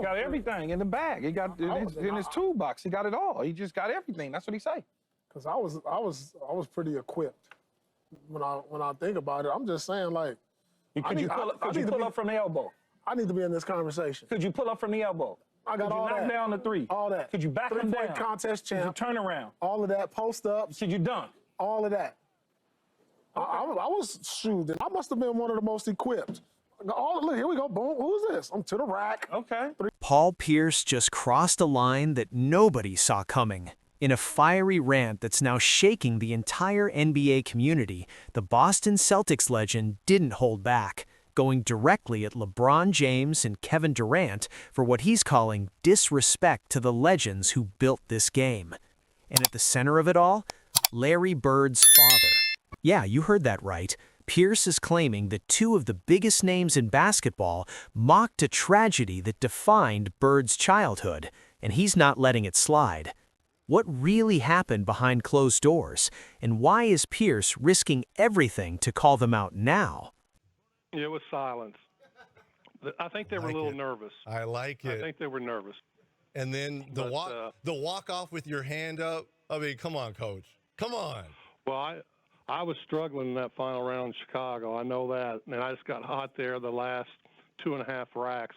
Got everything in the bag. He got in his toolbox. He got it all. He just got everything. That's what he say. Because I was pretty equipped. When I think about it, I'm just saying, like, Could you pull up from the elbow? I need to be in this conversation. Could you pull up from the elbow? I got all that. Could you knock down the three? All that. Could you back him down? Three-point contest champ. Could you turn around? All of that. Post up. Could you dunk? All of that. Okay. I was shoot. I must have been one of the most equipped. Look, here we go. Boom. Who's this? I'm to the rack. Okay. Paul Pierce just crossed a line that nobody saw coming. In a fiery rant that's now shaking the entire NBA community, the Boston Celtics legend didn't hold back, going directly at LeBron James and Kevin Durant for what he's calling disrespect to the legends who built this game. And at the center of it all, Larry Bird's father. Yeah, you heard that right. Pierce is claiming that two of the biggest names in basketball mocked a tragedy that defined Bird's childhood, and he's not letting it slide. What really happened behind closed doors, and why is Pierce risking everything to call them out now? It was silence. I think they were a little nervous. I like it. I think they were nervous. And then the walk off with your hand up. I mean, come on, Coach. Come on. Well, I was struggling in that final round in Chicago. I know that. And I just got hot there the last 2.5 racks.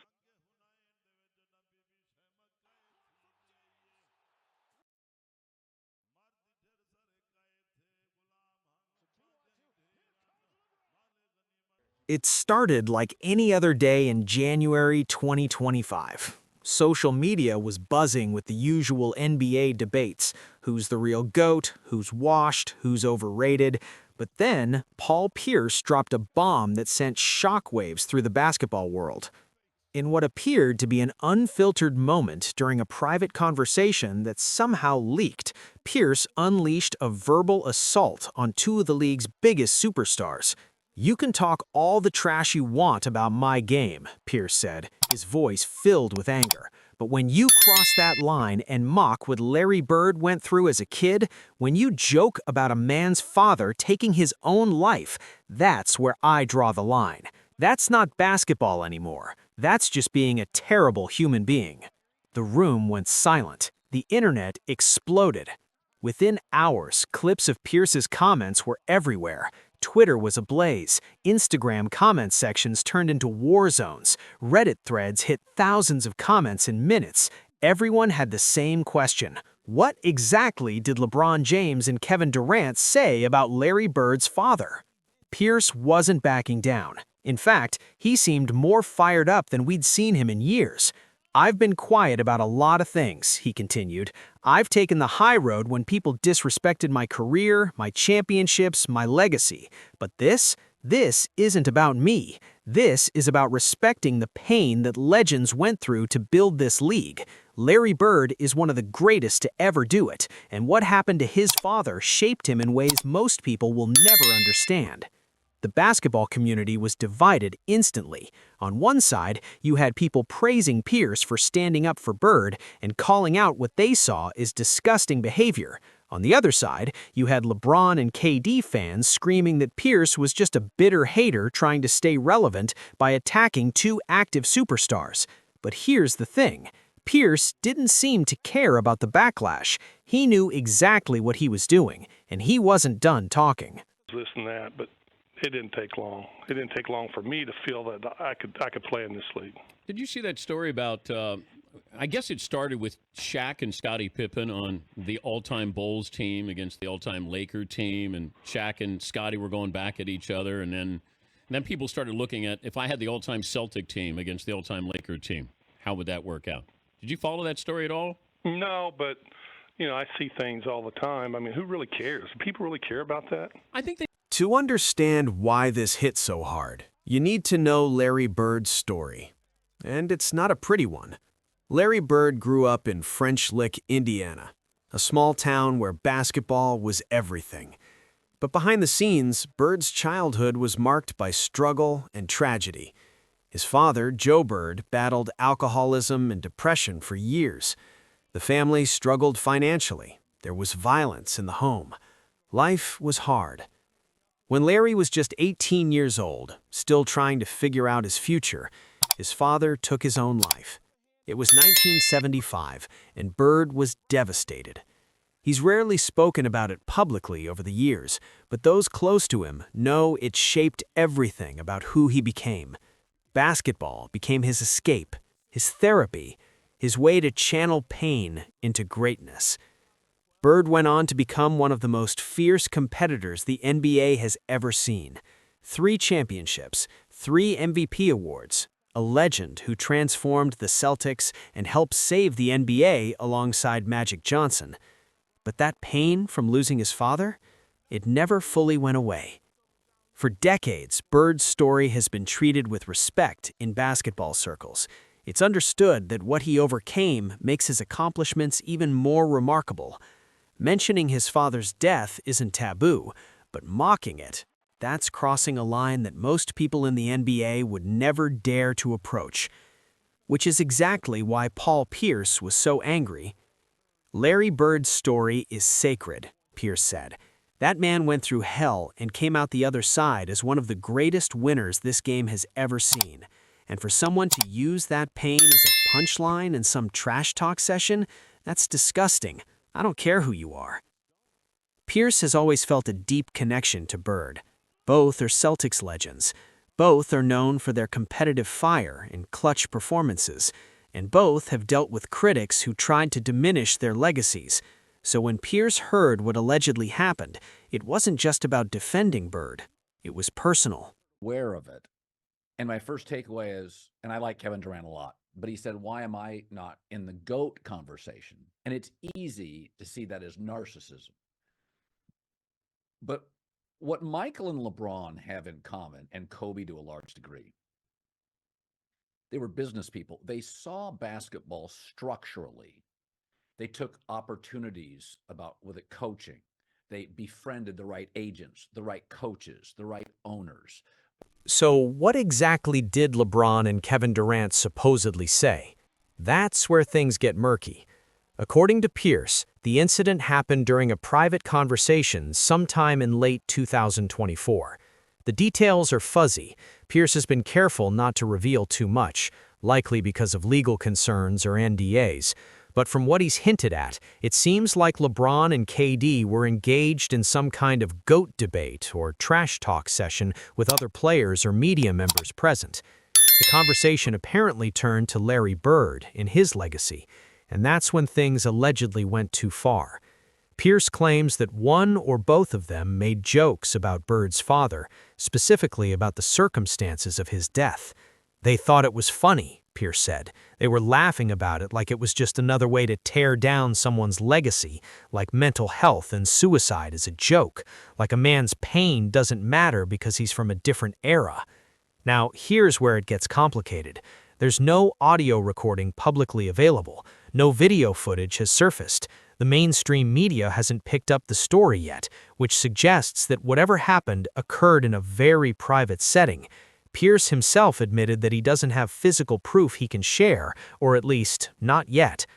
It started like any other day in January 2025. Social media was buzzing with the usual NBA debates. Who's the real GOAT? Who's washed? Who's overrated? But then, Paul Pierce dropped a bomb that sent shockwaves through the basketball world. In what appeared to be an unfiltered moment during a private conversation that somehow leaked, Pierce unleashed a verbal assault on two of the league's biggest superstars. "You can talk all the trash you want about my game," Pierce said, his voice filled with anger. "But when you cross that line and mock what Larry Bird went through as a kid, when you joke about a man's father taking his own life, that's where I draw the line. That's not basketball anymore. That's just being a terrible human being." The room went silent. The internet exploded. Within hours, clips of Pierce's comments were everywhere. Twitter was ablaze. Instagram comment sections turned into war zones. Reddit threads hit thousands of comments in minutes. Everyone had the same question. What exactly did LeBron James and Kevin Durant say about Larry Bird's father? Pierce wasn't backing down. In fact, he seemed more fired up than we'd seen him in years. "I've been quiet about a lot of things," he continued. "I've taken the high road when people disrespected my career, my championships, my legacy. But this isn't about me. This is about respecting the pain that legends went through to build this league. Larry Bird is one of the greatest to ever do it, and what happened to his father shaped him in ways most people will never understand." The basketball community was divided instantly. On one side, you had people praising Pierce for standing up for Bird and calling out what they saw as disgusting behavior. On the other side, you had LeBron and KD fans screaming that Pierce was just a bitter hater trying to stay relevant by attacking two active superstars. But here's the thing. Pierce didn't seem to care about the backlash. He knew exactly what he was doing, and he wasn't done talking. Listen to that, but it didn't take long. It didn't take long for me to feel that I could play in this league. Did you see that story about, I guess it started with Shaq and Scottie Pippen on the all-time Bulls team against the all-time Laker team, and Shaq and Scottie were going back at each other, and then people started looking at, if I had the all-time Celtic team against the all-time Laker team, how would that work out? Did you follow that story at all? No, but, I see things all the time. I mean, who really cares? Do people really care about that? I think they... To understand why this hit so hard, you need to know Larry Bird's story. And it's not a pretty one. Larry Bird grew up in French Lick, Indiana, a small town where basketball was everything. But behind the scenes, Bird's childhood was marked by struggle and tragedy. His father, Joe Bird, battled alcoholism and depression for years. The family struggled financially. There was violence in the home. Life was hard. When Larry was just 18 years old, still trying to figure out his future, his father took his own life. It was 1975, and Bird was devastated. He's rarely spoken about it publicly over the years, but those close to him know it shaped everything about who he became. Basketball became his escape, his therapy, his way to channel pain into greatness. Bird went on to become one of the most fierce competitors the NBA has ever seen. 3 championships, 3 MVP awards, a legend who transformed the Celtics and helped save the NBA alongside Magic Johnson. But that pain from losing his father, it never fully went away. For decades, Bird's story has been treated with respect in basketball circles. It's understood that what he overcame makes his accomplishments even more remarkable. Mentioning his father's death isn't taboo, but mocking it, that's crossing a line that most people in the NBA would never dare to approach. Which is exactly why Paul Pierce was so angry. Larry Bird's story is sacred, Pierce said. That man went through hell and came out the other side as one of the greatest winners this game has ever seen. And for someone to use that pain as a punchline in some trash talk session, that's disgusting. I don't care who you are. Pierce has always felt a deep connection to Bird. Both are Celtics legends. Both are known for their competitive fire and clutch performances. And both have dealt with critics who tried to diminish their legacies. So when Pierce heard what allegedly happened, it wasn't just about defending Bird. It was personal. Aware of it. And my first takeaway is, and I like Kevin Durant a lot, but he said, why am I not in the GOAT conversation? And it's easy to see that as narcissism. But what Michael and LeBron have in common, and Kobe to a large degree, they were business people. They saw basketball structurally. They took opportunities with it coaching. They befriended the right agents, the right coaches, the right owners. So what exactly did LeBron and Kevin Durant supposedly say? That's where things get murky. According to Pierce, the incident happened during a private conversation sometime in late 2024. The details are fuzzy. Pierce has been careful not to reveal too much, likely because of legal concerns or NDAs. But from what he's hinted at, it seems like LeBron and KD were engaged in some kind of GOAT debate or trash talk session with other players or media members present. The conversation apparently turned to Larry Bird and his legacy, and that's when things allegedly went too far. Pierce claims that one or both of them made jokes about Bird's father, specifically about the circumstances of his death. They thought it was funny, Pierce said. They were laughing about it like it was just another way to tear down someone's legacy, like mental health and suicide is a joke, like a man's pain doesn't matter because he's from a different era. Now, here's where it gets complicated. There's no audio recording publicly available. No video footage has surfaced. The mainstream media hasn't picked up the story yet, which suggests that whatever happened occurred in a very private setting. Pierce himself admitted that he doesn't have physical proof he can share, or at least, not yet.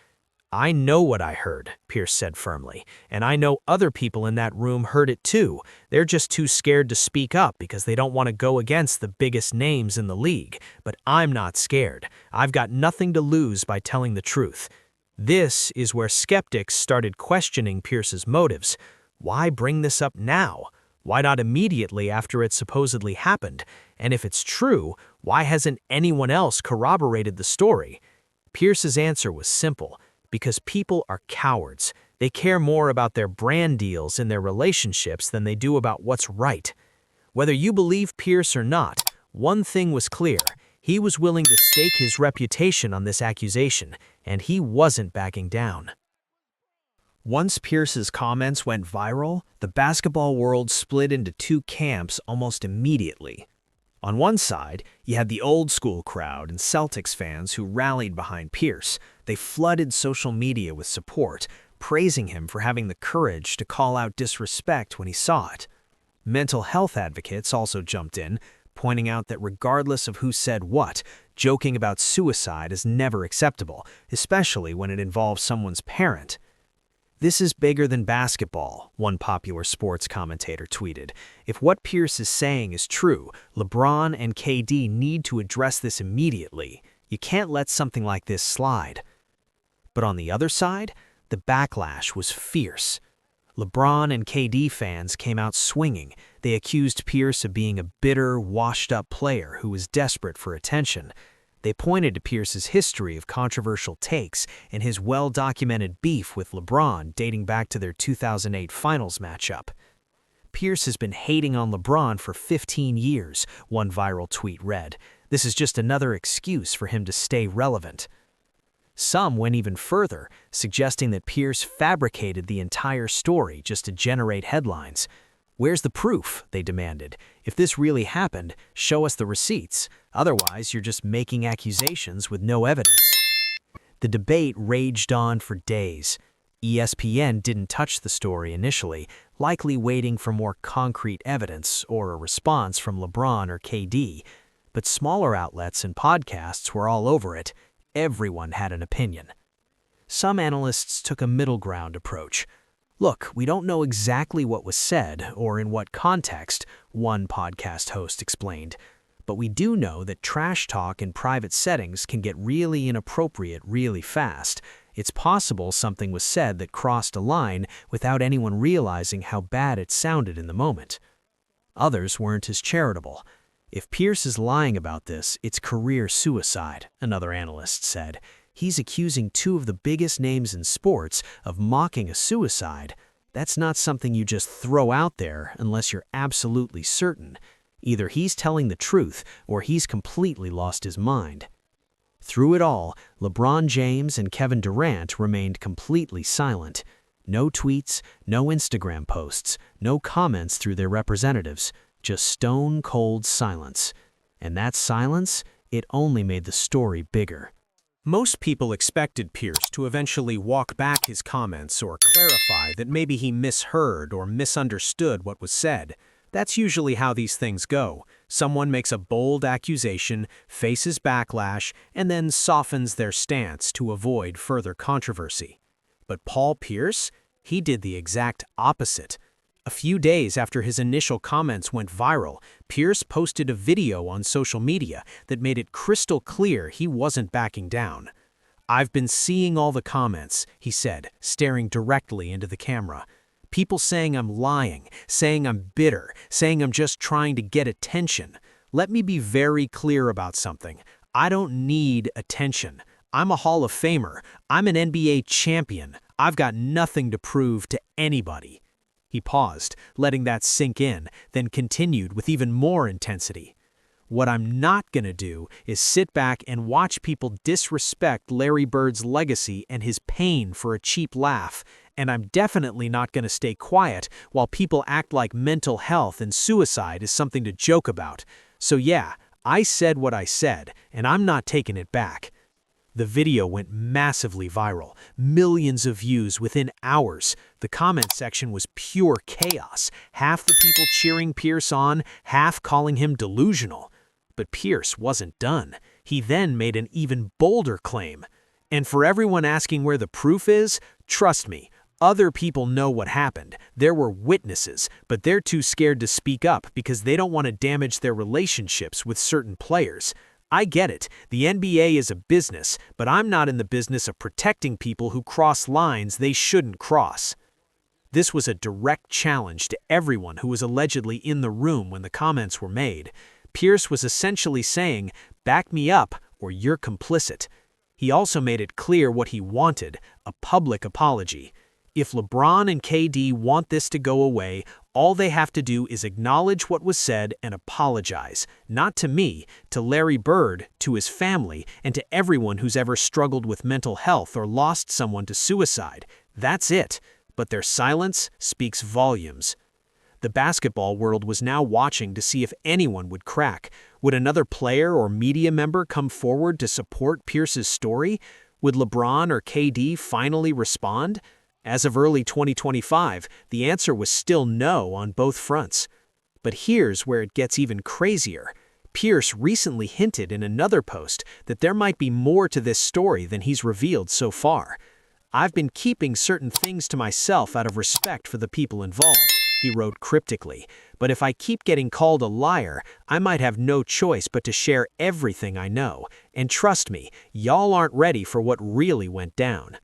I know what I heard, Pierce said firmly, and I know other people in that room heard it too. They're just too scared to speak up because they don't want to go against the biggest names in the league. But I'm not scared. I've got nothing to lose by telling the truth. This is where skeptics started questioning Pierce's motives. Why bring this up now? Why not immediately after it supposedly happened? And if it's true, why hasn't anyone else corroborated the story? Pierce's answer was simple. Because people are cowards. They care more about their brand deals in their relationships than they do about what's right. Whether you believe Pierce or not, one thing was clear. He was willing to stake his reputation on this accusation, and he wasn't backing down. Once Pierce's comments went viral, the basketball world split into two camps almost immediately. On one side, you had the old-school crowd and Celtics fans who rallied behind Pierce. They flooded social media with support, praising him for having the courage to call out disrespect when he saw it. Mental health advocates also jumped in, pointing out that regardless of who said what, joking about suicide is never acceptable, especially when it involves someone's parent. This is bigger than basketball, one popular sports commentator tweeted. If what Pierce is saying is true, LeBron and KD need to address this immediately. You can't let something like this slide. But on the other side, the backlash was fierce. LeBron and KD fans came out swinging. They accused Pierce of being a bitter, washed-up player who was desperate for attention. They pointed to Pierce's history of controversial takes and his well-documented beef with LeBron dating back to their 2008 finals matchup. Pierce has been hating on LeBron for 15 years, one viral tweet read. This is just another excuse for him to stay relevant. Some went even further, suggesting that Pierce fabricated the entire story just to generate headlines. Where's the proof? They demanded. If this really happened, show us the receipts. Otherwise, you're just making accusations with no evidence. The debate raged on for days. ESPN didn't touch the story initially, likely waiting for more concrete evidence or a response from LeBron or KD. But smaller outlets and podcasts were all over it. Everyone had an opinion. Some analysts took a middle ground approach. Look, we don't know exactly what was said or in what context, one podcast host explained, but we do know that trash talk in private settings can get really inappropriate really fast. It's possible something was said that crossed a line without anyone realizing how bad it sounded in the moment. Others weren't as charitable. If Pierce is lying about this, it's career suicide, another analyst said. He's accusing two of the biggest names in sports of mocking a suicide. That's not something you just throw out there unless you're absolutely certain. Either he's telling the truth or he's completely lost his mind. Through it all, LeBron James and Kevin Durant remained completely silent. No tweets, no Instagram posts, no comments through their representatives. Just stone-cold silence. And that silence, it only made the story bigger. Most people expected Pierce to eventually walk back his comments or clarify that maybe he misheard or misunderstood what was said. That's usually how these things go. Someone makes a bold accusation, faces backlash, and then softens their stance to avoid further controversy. But Paul Pierce, he did the exact opposite. A few days after his initial comments went viral, Pierce posted a video on social media that made it crystal clear he wasn't backing down. "I've been seeing all the comments," he said, staring directly into the camera. "People saying I'm lying, saying I'm bitter, saying I'm just trying to get attention. Let me be very clear about something. I don't need attention. I'm a Hall of Famer. I'm an NBA champion. I've got nothing to prove to anybody." He paused, letting that sink in, then continued with even more intensity. "What I'm not going to do is sit back and watch people disrespect Larry Bird's legacy and his pain for a cheap laugh, and I'm definitely not going to stay quiet while people act like mental health and suicide is something to joke about. So yeah, I said what I said, and I'm not taking it back." The video went massively viral, millions of views within hours. The comment section was pure chaos, half the people cheering Pierce on, half calling him delusional. But Pierce wasn't done. He then made an even bolder claim. "And for everyone asking where the proof is, trust me, other people know what happened. There were witnesses, but they're too scared to speak up because they don't want to damage their relationships with certain players. I get it, the NBA is a business, but I'm not in the business of protecting people who cross lines they shouldn't cross." This was a direct challenge to everyone who was allegedly in the room when the comments were made. Pierce was essentially saying, "Back me up or you're complicit." He also made it clear what he wanted, a public apology. If LeBron and KD want this to go away, all they have to do is acknowledge what was said and apologize. Not to me, to Larry Bird, to his family, and to everyone who's ever struggled with mental health or lost someone to suicide. That's it. But their silence speaks volumes. The basketball world was now watching to see if anyone would crack. Would another player or media member come forward to support Pierce's story? Would LeBron or KD finally respond? As of early 2025, the answer was still no on both fronts. But here's where it gets even crazier. Pierce recently hinted in another post that there might be more to this story than he's revealed so far. "I've been keeping certain things to myself out of respect for the people involved," he wrote cryptically. But if I keep getting called a liar, I might have no choice but to share everything I know. And trust me, y'all aren't ready for what really went down.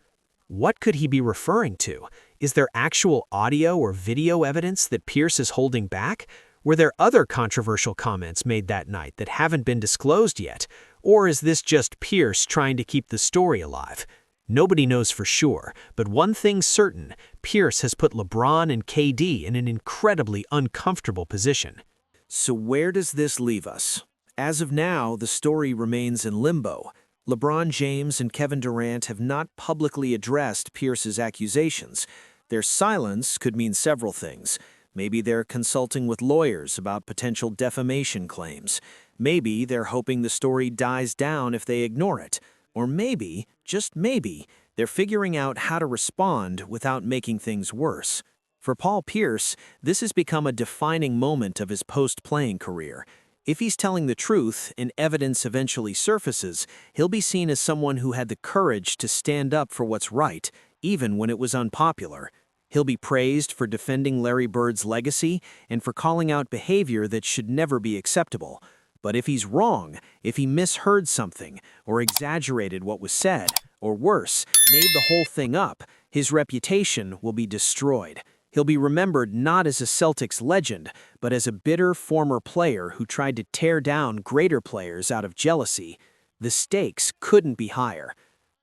What could he be referring to? Is there actual audio or video evidence that Pierce is holding back? Were there other controversial comments made that night that haven't been disclosed yet? Or is this just Pierce trying to keep the story alive? Nobody knows for sure, but one thing's certain, Pierce has put LeBron and KD in an incredibly uncomfortable position. So where does this leave us? As of now, the story remains in limbo. LeBron James and Kevin Durant have not publicly addressed Pierce's accusations. Their silence could mean several things. Maybe they're consulting with lawyers about potential defamation claims. Maybe they're hoping the story dies down if they ignore it. Or maybe, just maybe, they're figuring out how to respond without making things worse. For Paul Pierce, this has become a defining moment of his post-playing career. If he's telling the truth and evidence eventually surfaces, he'll be seen as someone who had the courage to stand up for what's right, even when it was unpopular. He'll be praised for defending Larry Bird's legacy and for calling out behavior that should never be acceptable. But if he's wrong, if he misheard something, or exaggerated what was said, or worse, made the whole thing up, his reputation will be destroyed. He'll be remembered not as a Celtics legend, but as a bitter former player who tried to tear down greater players out of jealousy. The stakes couldn't be higher.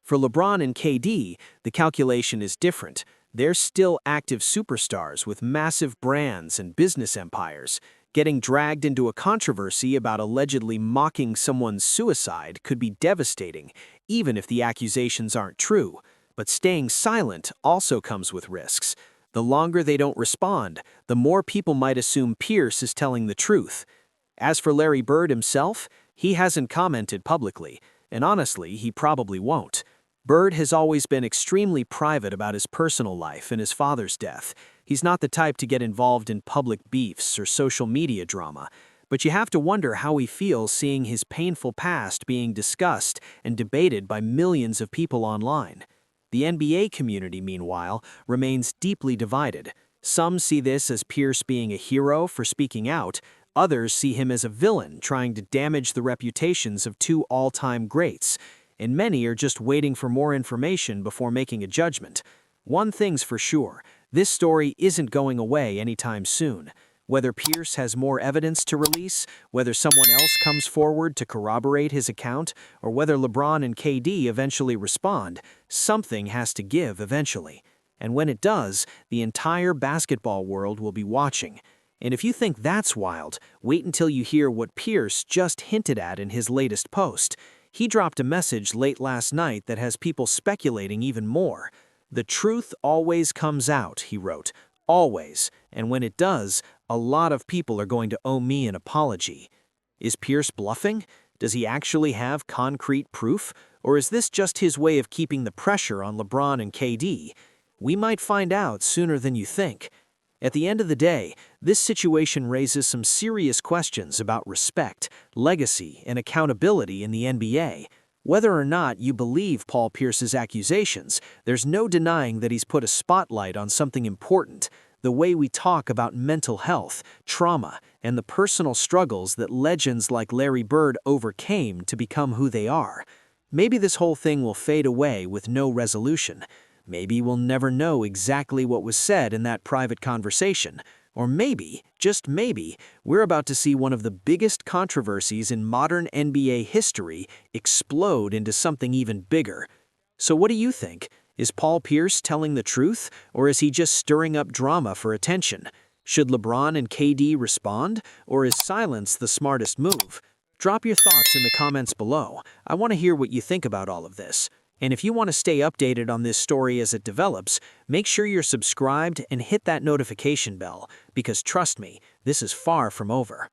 For LeBron and KD, the calculation is different. They're still active superstars with massive brands and business empires. Getting dragged into a controversy about allegedly mocking someone's suicide could be devastating, even if the accusations aren't true. But staying silent also comes with risks. The longer they don't respond, the more people might assume Pierce is telling the truth. As for Larry Bird himself, he hasn't commented publicly, and honestly, he probably won't. Bird has always been extremely private about his personal life and his father's death. He's not the type to get involved in public beefs or social media drama, but you have to wonder how he feels seeing his painful past being discussed and debated by millions of people online. The NBA community, meanwhile, remains deeply divided. Some see this as Pierce being a hero for speaking out. Others see him as a villain trying to damage the reputations of two all-time greats. And many are just waiting for more information before making a judgment. One thing's for sure, this story isn't going away anytime soon. Whether Pierce has more evidence to release, whether someone else comes forward to corroborate his account, or whether LeBron and KD eventually respond, something has to give eventually. And when it does, the entire basketball world will be watching. And if you think that's wild, wait until you hear what Pierce just hinted at in his latest post. He dropped a message late last night that has people speculating even more. "The truth always comes out," he wrote. Always. And when it does, a lot of people are going to owe me an apology. Is Pierce bluffing? Does he actually have concrete proof? Or is this just his way of keeping the pressure on LeBron and KD? We might find out sooner than you think. At the end of the day, this situation raises some serious questions about respect, legacy, and accountability in the NBA. Whether or not you believe Paul Pierce's accusations, there's no denying that he's put a spotlight on something important, the way we talk about mental health, trauma, and the personal struggles that legends like Larry Bird overcame to become who they are. Maybe this whole thing will fade away with no resolution. Maybe we'll never know exactly what was said in that private conversation. Or maybe, just maybe, we're about to see one of the biggest controversies in modern NBA history explode into something even bigger. So what do you think? Is Paul Pierce telling the truth, or is he just stirring up drama for attention? Should LeBron and KD respond, or is silence the smartest move? Drop your thoughts in the comments below. I want to hear what you think about all of this. And if you want to stay updated on this story as it develops, make sure you're subscribed and hit that notification bell, because trust me, this is far from over.